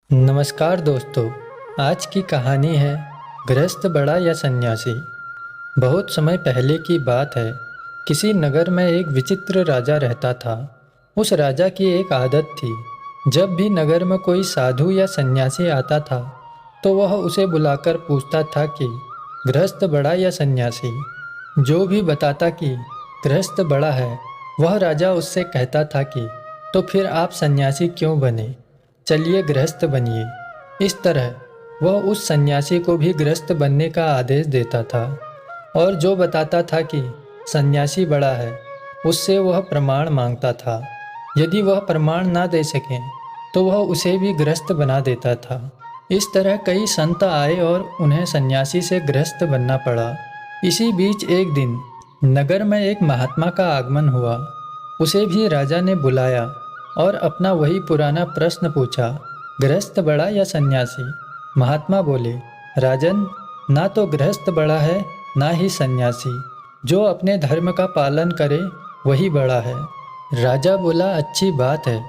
नमस्कार दोस्तों। आज की कहानी है गृहस्थ बड़ा या सन्यासी। बहुत समय पहले की बात है। किसी नगर में एक विचित्र राजा रहता था। उस राजा की एक आदत थी। जब भी नगर में कोई साधु या सन्यासी आता था तो वह उसे बुलाकर पूछता था कि गृहस्थ बड़ा या सन्यासी। जो भी बताता कि गृहस्थ बड़ा है, वह राजा उससे कहता था कि तो फिर आप सन्यासी क्यों बने, चलिए गृहस्थ बनिए। इस तरह वह उस सन्यासी को भी गृहस्थ बनने का आदेश देता था। और जो बताता था कि सन्यासी बड़ा है, उससे वह प्रमाण मांगता था। यदि वह प्रमाण ना दे सके तो वह उसे भी गृहस्थ बना देता था। इस तरह कई संत आए और उन्हें सन्यासी से गृहस्थ बनना पड़ा। इसी बीच एक दिन नगर में एक महात्मा का आगमन हुआ। उसे भी राजा ने बुलाया और अपना वही पुराना प्रश्न पूछा, गृहस्थ बड़ा या सन्यासी। महात्मा बोले, राजन, ना तो गृहस्थ बड़ा है ना ही सन्यासी। जो अपने धर्म का पालन करे वही बड़ा है। राजा बोला, अच्छी बात है।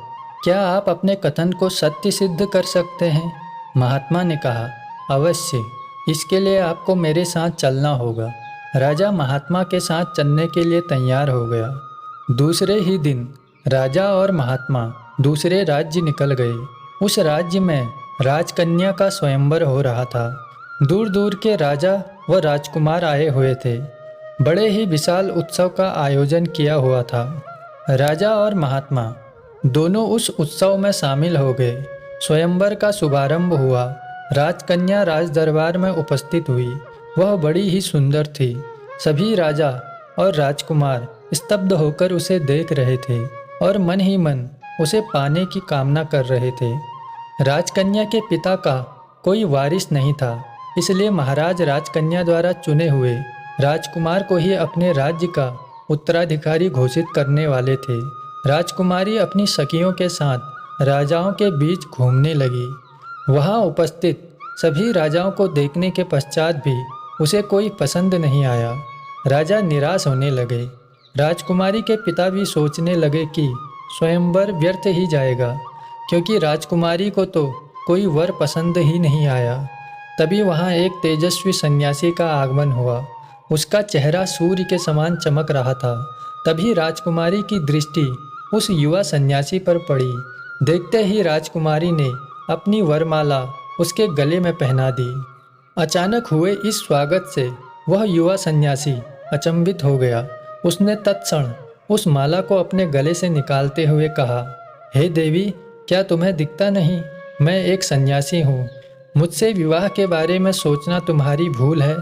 क्या आप अपने कथन को सत्य सिद्ध कर सकते हैं? महात्मा ने कहा, अवश्य। इसके लिए आपको मेरे साथ चलना होगा। राजा महात्मा के साथ चलने के लिए तैयार हो गया। दूसरे ही दिन राजा और महात्मा दूसरे राज्य निकल गए। उस राज्य में राजकन्या का स्वयंवर हो रहा था। दूर दूर के राजा व राजकुमार आए हुए थे। बड़े ही विशाल उत्सव का आयोजन किया हुआ था। राजा और महात्मा दोनों उस उत्सव में शामिल हो गए। स्वयंवर का शुभारंभ हुआ। राजकन्या राज दरबार में उपस्थित हुई। वह बड़ी ही सुंदर थी। सभी राजा और राजकुमार स्तब्ध होकर उसे देख रहे थे और मन ही मन उसे पाने की कामना कर रहे थे। राजकन्या के पिता का कोई वारिस नहीं था, इसलिए महाराज राजकन्या द्वारा चुने हुए राजकुमार को ही अपने राज्य का उत्तराधिकारी घोषित करने वाले थे। राजकुमारी अपनी सखियों के साथ राजाओं के बीच घूमने लगी। वहां उपस्थित सभी राजाओं को देखने के पश्चात भी उसे कोई पसंद नहीं आया। राजा निराश होने लगे। राजकुमारी के पिता भी सोचने लगे कि स्वयंवर व्यर्थ ही जाएगा, क्योंकि राजकुमारी को तो कोई वर पसंद ही नहीं आया। तभी वहाँ एक तेजस्वी सन्यासी का आगमन हुआ। उसका चेहरा सूर्य के समान चमक रहा था। तभी राजकुमारी की दृष्टि उस युवा सन्यासी पर पड़ी। देखते ही राजकुमारी ने अपनी वरमाला उसके गले में पहना दी। अचानक हुए इस स्वागत से वह युवा सन्यासी अचंभित हो गया। उसने तत्क्षण उस माला को अपने गले से निकालते हुए कहा, हे देवी, क्या तुम्हें दिखता नहीं? मैं एक सन्यासी हूँ। मुझसे विवाह के बारे में सोचना तुम्हारी भूल है।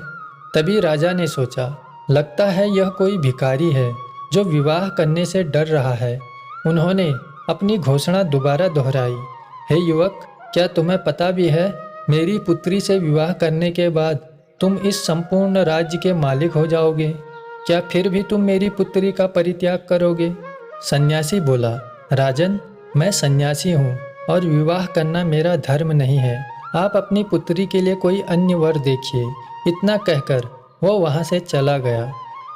तभी राजा ने सोचा, लगता है यह कोई भिखारी है जो विवाह करने से डर रहा है। उन्होंने अपनी घोषणा दोबारा दोहराई, हे युवक, क्या तुम्हें पता भी है, मेरी पुत्री से विवाह करने के बाद तुम इस संपूर्ण राज्य के मालिक हो जाओगे। क्या फिर भी तुम मेरी पुत्री का परित्याग करोगे? सन्यासी बोला, राजन, मैं सन्यासी हूँ और विवाह करना मेरा धर्म नहीं है। आप अपनी पुत्री के लिए कोई अन्य वर देखिए। इतना कहकर वह वहाँ से चला गया।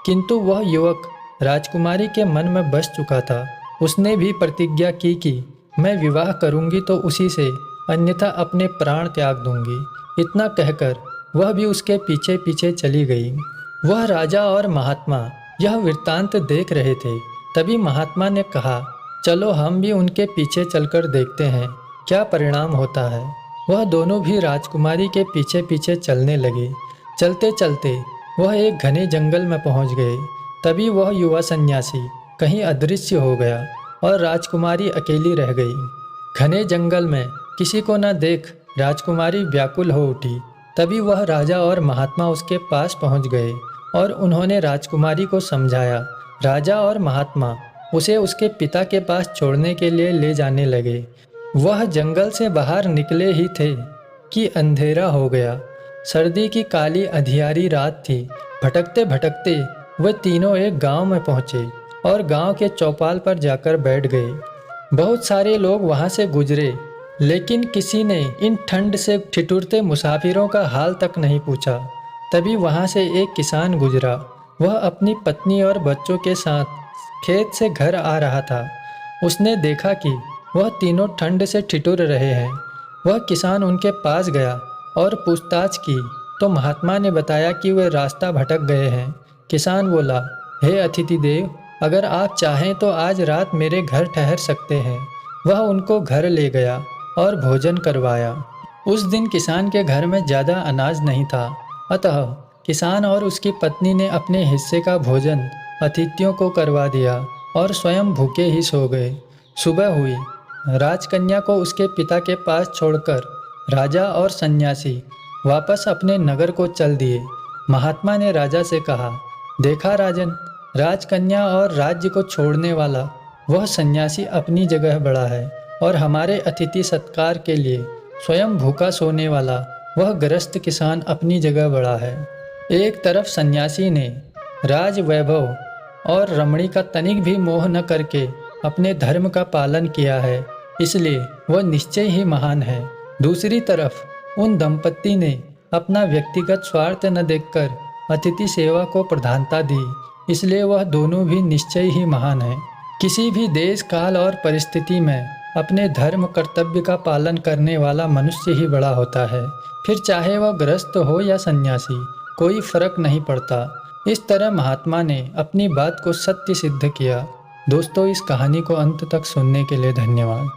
किंतु वह युवक राजकुमारी के मन में बस चुका था। उसने भी प्रतिज्ञा की कि मैं विवाह करूँगी तो उसी से, अन्यथा अपने प्राण त्याग दूंगी। इतना कहकर वह भी उसके पीछे पीछे चली गई। वह राजा और महात्मा यह वृत्तांत देख रहे थे। तभी महात्मा ने कहा, चलो हम भी उनके पीछे चलकर देखते हैं क्या परिणाम होता है। वह दोनों भी राजकुमारी के पीछे पीछे चलने लगे। चलते चलते वह एक घने जंगल में पहुंच गए। तभी वह युवा सन्यासी कहीं अदृश्य हो गया और राजकुमारी अकेली रह गई। घने जंगल में किसी को न देख राजकुमारी व्याकुल हो उठी। तभी वह राजा और महात्मा उसके पास पहुंच गए और उन्होंने राजकुमारी को समझाया। राजा और महात्मा उसे उसके पिता के पास छोड़ने के लिए ले जाने लगे। वह जंगल से बाहर निकले ही थे कि अंधेरा हो गया। सर्दी की काली अंधियारी रात थी। भटकते भटकते वे तीनों एक गांव में पहुंचे और गांव के चौपाल पर जाकर बैठ गए। बहुत सारे लोग वहां से गुजरे, लेकिन किसी ने इन ठंड से ठिठुरते मुसाफिरों का हाल तक नहीं पूछा। तभी वहां से एक किसान गुजरा। वह अपनी पत्नी और बच्चों के साथ खेत से घर आ रहा था। उसने देखा कि वह तीनों ठंड से ठिठुर रहे हैं। वह किसान उनके पास गया और पूछताछ की तो महात्मा ने बताया कि वे रास्ता भटक गए हैं। किसान बोला, हे अतिथि देव, अगर आप चाहें तो आज रात मेरे घर ठहर सकते हैं। वह उनको घर ले गया और भोजन करवाया। उस दिन किसान के घर में ज़्यादा अनाज नहीं था, अतः किसान और उसकी पत्नी ने अपने हिस्से का भोजन अतिथियों को करवा दिया और स्वयं भूखे ही सो गए। सुबह हुई। राजकन्या को उसके पिता के पास छोड़कर राजा और सन्यासी वापस अपने नगर को चल दिए। महात्मा ने राजा से कहा, देखा राजन, राजकन्या और राज्य को छोड़ने वाला वह सन्यासी अपनी जगह बड़ा है और हमारे अतिथि सत्कार के लिए स्वयं भूखा सोने वाला वह गृहस्थ किसान अपनी जगह बड़ा है। एक तरफ सन्यासी ने राज वैभव और रमणी का तनिक भी मोह न करके अपने धर्म का पालन किया है, इसलिए वह निश्चय ही महान है। दूसरी तरफ उन दंपत्ति ने अपना व्यक्तिगत स्वार्थ न देखकर अतिथि सेवा को प्रधानता दी, इसलिए वह दोनों भी निश्चय ही महान हैं। किसी भी देश काल और परिस्थिति में अपने धर्म कर्तव्य का पालन करने वाला मनुष्य ही बड़ा होता है, फिर चाहे वह गृहस्थ हो या सन्यासी, कोई फर्क नहीं पड़ता। इस तरह महात्मा ने अपनी बात को सत्य सिद्ध किया। दोस्तों, इस कहानी को अंत तक सुनने के लिए धन्यवाद।